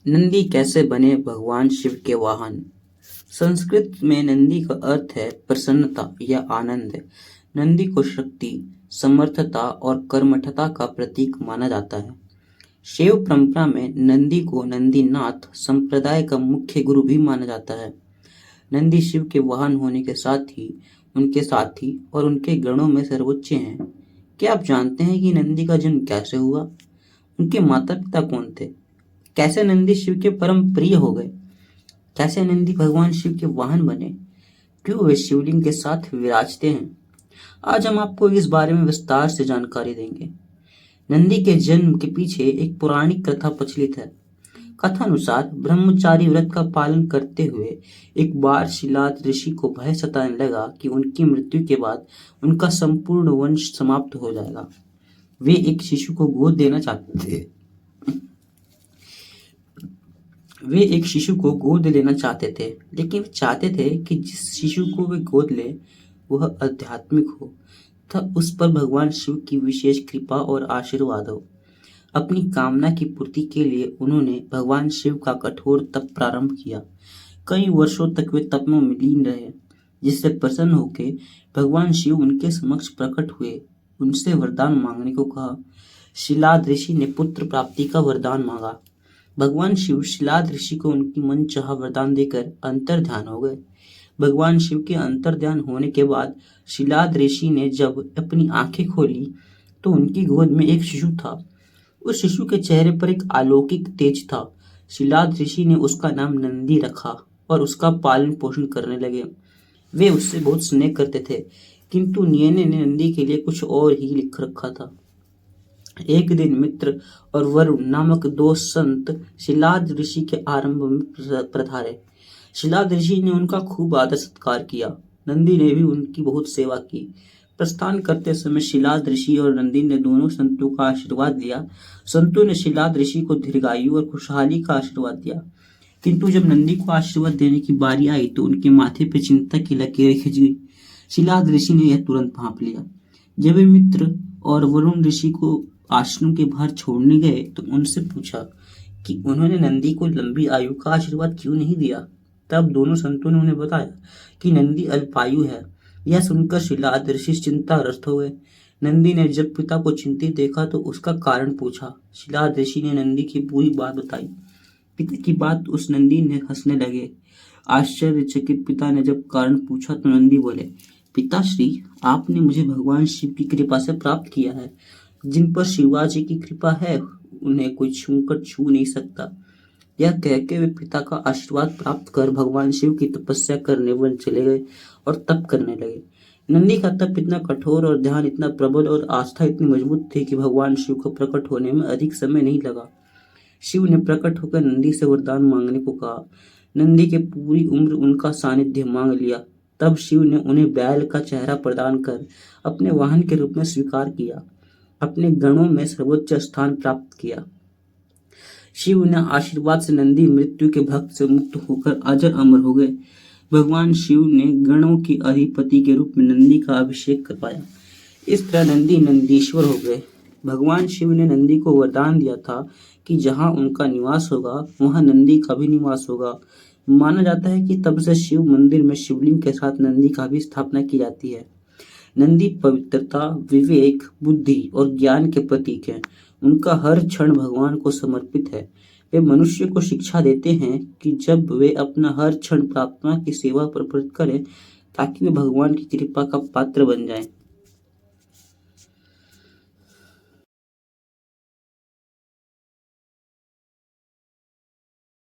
नंदी कैसे बने भगवान शिव के वाहन। संस्कृत में नंदी का अर्थ है प्रसन्नता या आनंद। नंदी को शक्ति, समर्थता और कर्मठता का प्रतीक माना जाता है। शैव परंपरा में नंदी को नंदीनाथ संप्रदाय का मुख्य गुरु भी माना जाता है। नंदी शिव के वाहन होने के साथ ही उनके साथी और उनके गणों में सर्वोच्च हैं। क्या आप जानते हैं कि नंदी का जन्म कैसे हुआ? उनके माता पिता कौन थे? कैसे नंदी शिव के परम प्रिय हो गए? कैसे नंदी भगवान शिव के वाहन बने? क्यों वे शिवलिंग के साथ विराजते हैं? आज हम आपको इस बारे में विस्तार से जानकारी देंगे। नंदी के जन्म के पीछे एक पौराणिक कथा प्रचलित है। कथानुसार ब्रह्मचारी व्रत का पालन करते हुए एक बार शिलाद ऋषि को भय सताने लगा कि उनकी मृत्यु के बाद उनका संपूर्ण वंश समाप्त हो जाएगा। वे एक शिशु को गोद देना चाहते थे। वे एक शिशु को गोद लेना चाहते थे, लेकिन वे चाहते थे कि जिस शिशु को वे गोद ले वह आध्यात्मिक हो तथा उस पर भगवान शिव की विशेष कृपा और आशीर्वाद हो। अपनी कामना की पूर्ति के लिए उन्होंने भगवान शिव का कठोर तप प्रारंभ किया। कई वर्षों तक वे तप में लीन रहे, जिससे प्रसन्न होकर भगवान शिव उनके समक्ष प्रकट हुए। उनसे वरदान मांगने को कहा। शिलाद ऋषि ने पुत्र प्राप्ति का वरदान मांगा। भगवान शिव शिलाद ऋषि को उनकी मनचाहा वरदान देकर अंतर ध्यान हो गए। भगवान शिव के अंतर ध्यान होने के बाद शिलाद ऋषि ने जब अपनी आंखें खोली तो उनकी गोद में एक शिशु था। उस शिशु के चेहरे पर एक अलौकिक तेज था। शिलाद ऋषि ने उसका नाम नंदी रखा और उसका पालन पोषण करने लगे। वे उससे बहुत स्नेह करते थे, किंतु नियने ने नंदी के लिए कुछ और ही लिख रखा था। एक दिन मित्र और वरुण नामक दो संत शिलाद ऋषि के आरंभ में पधारे। शिलाद ऋषि ने उनका खूब आदर सत्कार किया। नंदी ने भी उनकी बहुत सेवा की। प्रस्थान करते समय शिलाद ऋषि और नंदी ने दोनों संतों का आशीर्वाद लिया। संतों ने शिलाद ऋषि को दीर्घायु और खुशहाली का आशीर्वाद दिया, किंतु जब नंदी को आशीर्वाद देने की बारी आई तो उनके माथे पर चिंता की लकीरें खिंच गई। शिलाद ऋषि ने यह तुरंत भांप लिया। जब वे मित्र और वरुण ऋषि को आश्रम के बाहर छोड़ने गए तो उनसे पूछा कि उन्होंने नंदी को लंबी आयु का आशीर्वाद क्यों नहीं दिया। तब दोनों संतों ने उन्हें बताया कि नंदी अल्पायु है। यह सुनकर शिलाद ऋषि चिंताग्रस्त हो गए। नंदी ने जब पिता को चिंतित देखा तो उसका कारण पूछा। शिलाद ऋषि ने नंदी की पूरी बात बताई। पिता की बात उस नंदी ने हंसने लगे। आश्चर्यचकित पिता ने जब कारण पूछा तो नंदी बोले, पिताश्री, आपने मुझे भगवान शिव की कृपा से प्राप्त किया है। जिन पर शिवाजी की कृपा है उन्हें कोई छूकर छू नहीं सकता। यह कह के वे पिता का आशीर्वाद प्राप्त कर भगवान शिव की तपस्या करने वन चले गए और तप करने लगे। नंदी का तप इतना कठोर और ध्यान इतना प्रबल और आस्था इतनी मजबूत थी कि भगवान शिव को प्रकट होने में अधिक समय नहीं लगा। शिव ने प्रकट होकर नंदी से वरदान मांगने को कहा। नंदी के पूरी उम्र उनका सानिध्य मांग लिया। तब शिव ने उन्हें बैल का चेहरा प्रदान कर अपने वाहन के रूप में स्वीकार किया। अपने गणों में सर्वोच्च स्थान प्राप्त किया। शिव ने आशीर्वाद से नंदी मृत्यु के भक्त से मुक्त होकर अजर अमर हो गए। भगवान शिव ने गणों के अधिपति के रूप में नंदी का अभिषेक करवाया। इस तरह नंदी नंदीश्वर हो गए। भगवान शिव ने नंदी को वरदान दिया था कि जहाँ उनका निवास होगा वहाँ नंदी का भी निवास होगा। माना जाता है कि तब से शिव मंदिर में शिवलिंग के साथ नंदी का भी स्थापना की जाती है। नंदी पवित्रता, विवेक, बुद्धि और ज्ञान के प्रतीक हैं। उनका हर क्षण भगवान को समर्पित है। वे मनुष्य को शिक्षा देते हैं कि जब वे अपना हर क्षण प्रार्थना की सेवा पर प्रकट करें ताकि वे भगवान की कृपा का पात्र बन जाएं।